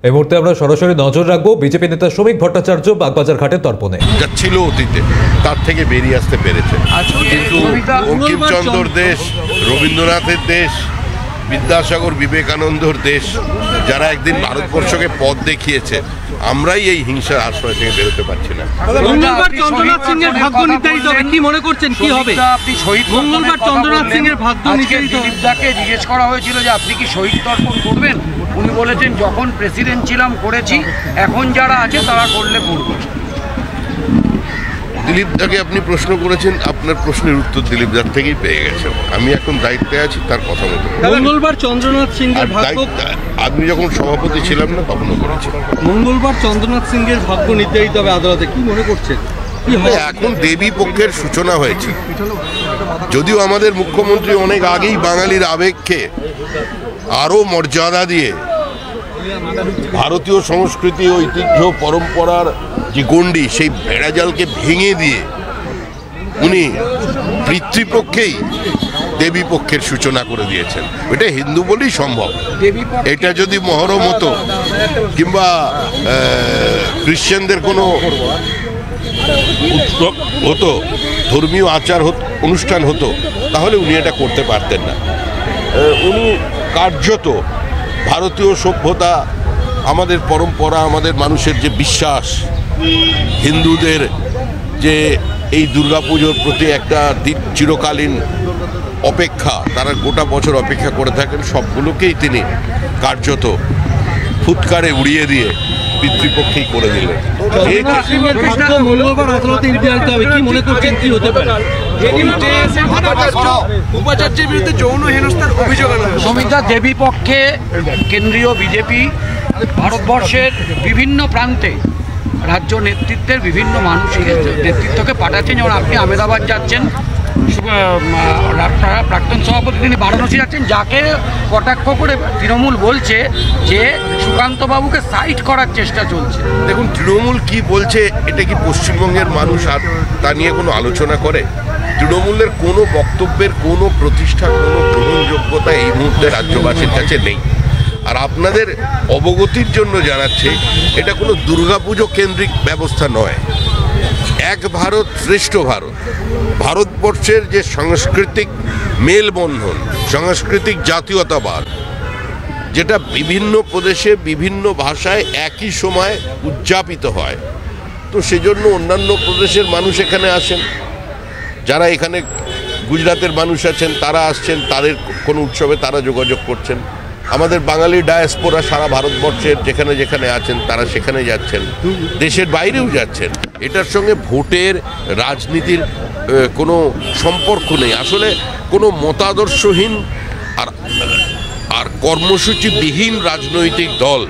এই মুহূর্তে আমরা সরাসরি নজর রাখবো বিজেপি নেতা শ্রমিক ভট্টাচার্য বাগবাজার ঘাটের তর্পণে। যা ছিল অতীতে তার থেকে বেরিয়ে আসতে পেরেছে, কিন্তু বঙ্কিমচন্দ্র দেশ, রবীন্দ্রনাথের দেশ, বিদ্যাসাগর বিবেকানন্দর দেশ, যারা একদিন ভারতবর্ষকে পথ দেখিয়েছে, আমরাই এই হিংসার আশ্রয় থেকে বেরোতে পারছি না। মঙ্গলবার চন্দ্রনাথ সিং এর ভাগ্য নির্ধারিত হবে, কি মনে করছেন কি হবে? মঙ্গলবার চন্দ্রনাথ সিং এর ভাগ্য নির্ধারিত। দিলীপদাকে জিজ্ঞেস করা হয়েছিল যে আপনি কি শহীদ তর্পণ করবেন, উনি বলেছেন যখন প্রেসিডেন্ট ছিলাম করেছি, এখন যারা আছে তারা করলে করবে। দিলীপদাকে আপনি প্রশ্ন করেছেন, আপনার প্রশ্নের উত্তর দিলীপদার থেকেই পেয়ে গেছেন। আমি এখন দায়িত্বে আছি, তার কথা মতো। মঙ্গলবার চন্দ্রনাথ সিং এর ভাগ্য, আমি যখন সভাপতি ছিলাম না তখনও করেছি। মঙ্গলবার চন্দ্রনাথ সিং এর ভাগ্য নির্ধারিত হবে আদালতে, কি মনে করছেন? এখন দেবী পক্ষের সূচনা হয়েছে, যদিও আমাদের মুখ্যমন্ত্রী অনেক আগেই বাঙালির আবেগকে আরো মর্যাদা দিয়ে ভারতীয় সংস্কৃতি, ঐতিহ্য, পরম্পরার যে গণ্ডি, সেই বেড়াজালকে ভেঙে দিয়ে উনি পিতৃপক্ষেই দেবী পক্ষের সূচনা করে দিয়েছেন। এটা হিন্দু বলেই সম্ভব। এটা যদি মহরম হতো কিংবা খ্রিশ্চানদের কোনো উৎসব হতো, ধর্মীয় আচার অনুষ্ঠান হতো, তাহলে উনি এটা করতে পারতেন না। উনি কার্যত ভারতীয় সভ্যতা, আমাদের পরম্পরা, আমাদের মানুষের যে বিশ্বাস, হিন্দুদের যে এই দুর্গাপুজোর প্রতি একটা চিরকালীন অপেক্ষা, তারা গোটা বছর অপেক্ষা করে থাকেন, সবগুলোকেই তিনি কার্যত ফুৎকারে উড়িয়ে দিয়ে পিতৃপক্ষেই করে দিলেন। উপাচার্যের বিরুদ্ধে যৌন হেনস্থার অভিযোগ আনা হয়। সমিতা দেবী পক্ষে কেন্দ্রীয় বিজেপি ভারতবর্ষের বিভিন্ন প্রান্তে রাজ্য নেতৃত্বের বিভিন্ন মানুষের নেতৃত্বকে পাঠাচ্ছেন। যেমন আপনি আহমেদাবাদ যাচ্ছেন, প্রাক্তন সভাপতি তিনি বারাণসী যাচ্ছেন, যাকে কটাক্ষ করে তৃণমূল বলছে যে সুকান্তবাবুকে সাইড করার চেষ্টা চলছে। দেখুন, তৃণমূল কি বলছে, এটা কি পশ্চিমবঙ্গের মানুষ আর তা নিয়ে কোনো আলোচনা করে? তৃণমূলের কোনো বক্তব্যের কোনো প্রতিষ্ঠা, কোনো গ্রহণযোগ্যতা এই মুহূর্তে রাজ্যবাসীর কাছে নেই। আর আপনাদের অবগতির জন্য জানাচ্ছে, এটা কোনো দুর্গাপুজো কেন্দ্রিক ব্যবস্থা নয়। এক ভারত শ্রেষ্ঠ ভারত, ভারতবর্ষের যে সাংস্কৃতিক মেলবন্ধন, সাংস্কৃতিক জাতীয়তাবাদ, যেটা বিভিন্ন প্রদেশে বিভিন্ন ভাষায় একই সময় উদযাপিত হয়, তো সেজন্য অন্যান্য প্রদেশের মানুষ এখানে আসেন, যারা এখানে গুজরাটের মানুষ আছেন তারা আসছেন, তাদের কোনো উৎসবে তারা যোগাযোগ করছেন। আমাদের বাঙালি ডায়াসপোরা সারা ভারতবর্ষের যেখানে যেখানে আছেন তারা সেখানে যাচ্ছেন, দেশের বাইরেও যাচ্ছেন। এটার সঙ্গে ভোটের, রাজনীতির কোনো সম্পর্ক নেই। আসলে কোনো মতাদর্শহীন আর কর্মসূচিবিহীন রাজনৈতিক দল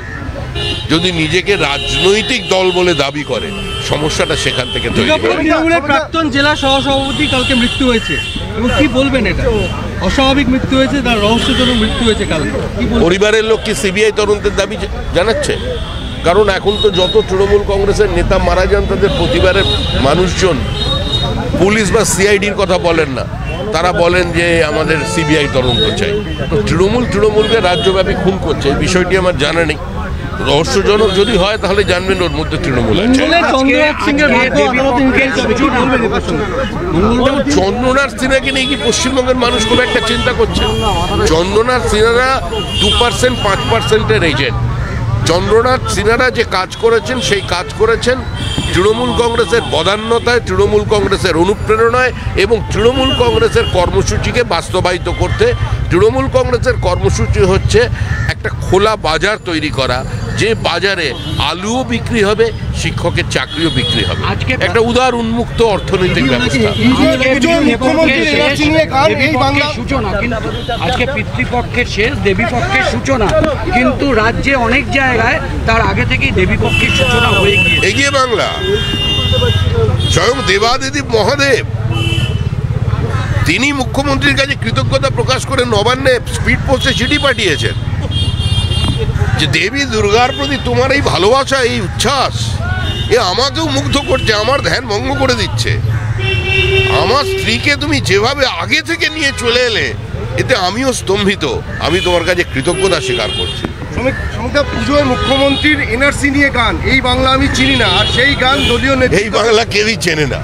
যদি নিজেকে রাজনৈতিক দল বলে দাবি করে, সমস্যাটা সেখান থেকে তৈরি হয়। তৃণমূলের প্রাক্তন জেলা সহসভাপতি কালকে মৃত্যু হয়েছে, এবং কি বলবেন? এটা অস্বাভাবিক মৃত্যু হয়েছে, তার রহস্যজনক মৃত্যু হয়েছে কালকে। পরিবারের লোক কি সিবিআই তদন্তের দাবি জানাচ্ছে? কারণ এখন তো যত তৃণমূল কংগ্রেসের নেতা মারা যান, তাদের প্রতিবারের মানুষজন পুলিশ বা সিআইডির কথা বলেন না, তারা বলেন যে আমাদের সিবিআই তদন্ত চাই। তো তৃণমূলকে রাজ্যব্যাপী খুন করছে, এই বিষয়টি আমার জানা নেই। রহস্যজনক যদি হয় তাহলে জানবেন ওর মধ্যে তৃণমূল আছে। চন্দ্রনাথ সিনহাকে নিয়ে কি পশ্চিমবঙ্গের মানুষ খুব একটা চিন্তা করছে? চন্দ্রনাথ সিনহারা 2%, 5%-এর এজেন্ট। চন্দ্রনাথ সিনহারা যে কাজ করেছেন, সেই কাজ করেছেন তৃণমূল কংগ্রেসের বদান্যতায়, তৃণমূল কংগ্রেসের অনুপ্রেরণায় এবং তৃণমূল কংগ্রেসের কর্মসূচিকে বাস্তবায়িত করতে। তৃণমূল কংগ্রেসের কর্মসূচি হচ্ছে একটা খোলা বাজার তৈরি করা, যে বাজারে আলুও বিক্রি হবে, শিক্ষকের চাকরিও বিক্রি হবে, একটা উদার উন্মুক্ত অর্থনৈতিক ব্যবস্থা। আজকে পিতৃপক্ষের শেষ, দেবী পক্ষের সূচনা, কিন্তু রাজ্যে অনেক জায়গায় তার আগে থেকেই দেবী পক্ষের সূচনা হয়ে গিয়েছে। এগিয়ে বাংলা, স্বয়ং দেবাদিদেব মহাদেব তিনি মুখ্যমন্ত্রীর কাছে কৃতজ্ঞতা প্রকাশ করে নবান্নে স্পিড পোস্টে চিঠি পাঠিয়েছেন যে দেবী দুর্গার প্রতি তোমার এই ভালোবাসা, এই উচ্ছ্বাস, এ আমাকেও মুগ্ধ করছে, আমার ধ্যান ভঙ্গ করে দিচ্ছে। আমার স্ত্রীকে তুমি যেভাবে আগে থেকে নিয়ে চলে এলে, এতে আমিও স্তম্ভিত। আমি তোমার কাছে কৃতজ্ঞতা স্বীকার করছি। সমীক্ষা পুজোয় মুখ্যমন্ত্রীর এনআরসি নিয়ে গান, এই বাংলা আমি চিনি না, আর সেই গান দলীয় নেতা এই বাংলা কেউই চেনে না।